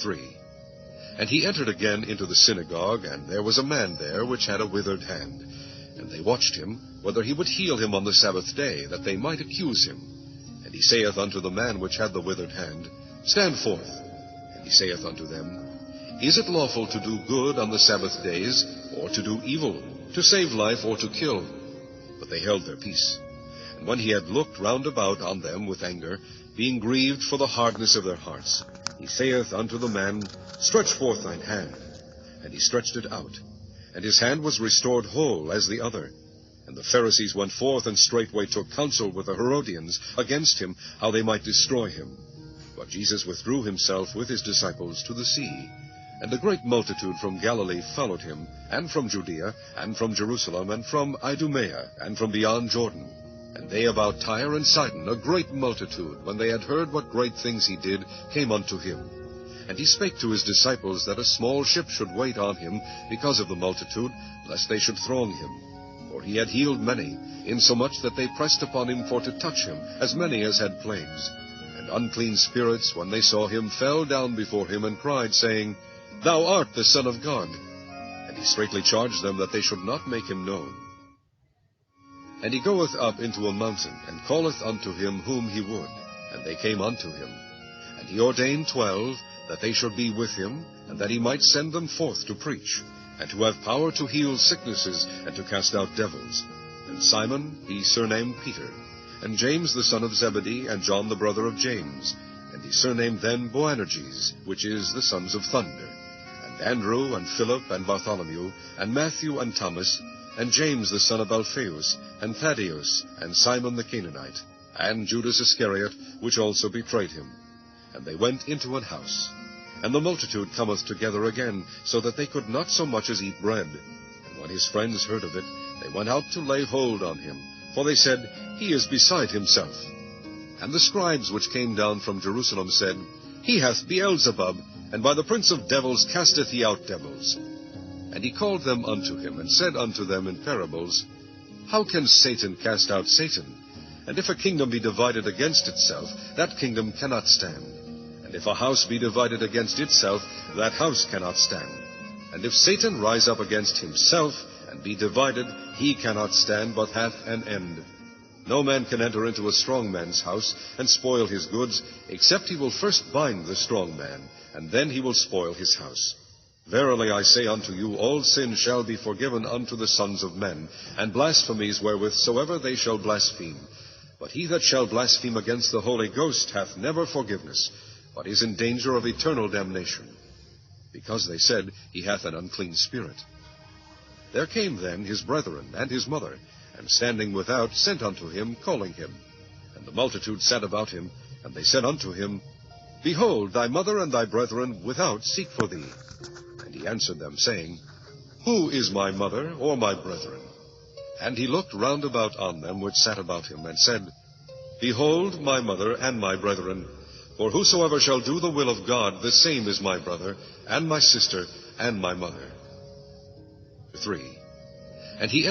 3. And he entered again into the synagogue, and there was a man there which had a withered hand. And they watched him, whether he would heal him on the Sabbath day, that they might accuse him. And he saith unto the man which had the withered hand, Stand forth. And he saith unto them, Is it lawful to do good on the Sabbath days, or to do evil, to save life, or to kill? But they held their peace. And when he had looked round about on them with anger, being grieved for the hardness of their hearts, he saith unto the man, Stretch forth thine hand. And he stretched it out, and his hand was restored whole as the other. And the Pharisees went forth, and straightway took counsel with the Herodians against him, how they might destroy him. But Jesus withdrew himself with his disciples to the sea. And a great multitude from Galilee followed him, and from Judea, and from Jerusalem, and from Idumea, and from beyond Jordan. And they about Tyre and Sidon, a great multitude, when they had heard what great things he did, came unto him. And he spake to his disciples that a small ship should wait on him because of the multitude, lest they should throng him. For he had healed many, insomuch that they pressed upon him for to touch him, as many as had plagues. And unclean spirits, when they saw him, fell down before him, and cried, saying, Thou art the Son of God. And he straitly charged them that they should not make him known. And he goeth up into a mountain, and calleth unto him whom he would. And they came unto him. And he ordained 12, that they should be with him, and that he might send them forth to preach, and to have power to heal sicknesses, and to cast out devils. And Simon he surnamed Peter, and James the son of Zebedee, and John the brother of James, and he surnamed them Boanerges, which is the sons of thunder, and Andrew, and Philip, and Bartholomew, and Matthew, and Thomas, and James the son of Alphaeus, and Thaddeus, and Simon the Canaanite, and Judas Iscariot, which also betrayed him. And they went into an house. And the multitude cometh together again, so that they could not so much as eat bread. And when his friends heard of it, they went out to lay hold on him. For they said, He is beside himself. And the scribes which came down from Jerusalem said, He hath Beelzebub, and by the prince of devils casteth he out devils. And he called them unto him, and said unto them in parables, How can Satan cast out Satan? And if a kingdom be divided against itself, that kingdom cannot stand. And if a house be divided against itself, that house cannot stand. And if Satan rise up against himself, and be divided, he cannot stand, but hath an end. No man can enter into a strong man's house, and spoil his goods, except he will first bind the strong man, and then he will spoil his house. Verily I say unto you, all sin shall be forgiven unto the sons of men, and blasphemies wherewith soever they shall blaspheme. But he that shall blaspheme against the Holy Ghost hath never forgiveness, but is in danger of eternal damnation, because they said, He hath an unclean spirit. There came then his brethren and his mother, and standing without sent unto him, calling him. And the multitude sat about him, and they said unto him, Behold, thy mother and thy brethren without seek for thee. And he answered them, saying, Who is my mother or my brethren? And he looked round about on them which sat about him, and said, Behold my mother and my brethren. For whosoever shall do the will of God, the same is my brother, and my sister, and my mother. 3. And he entered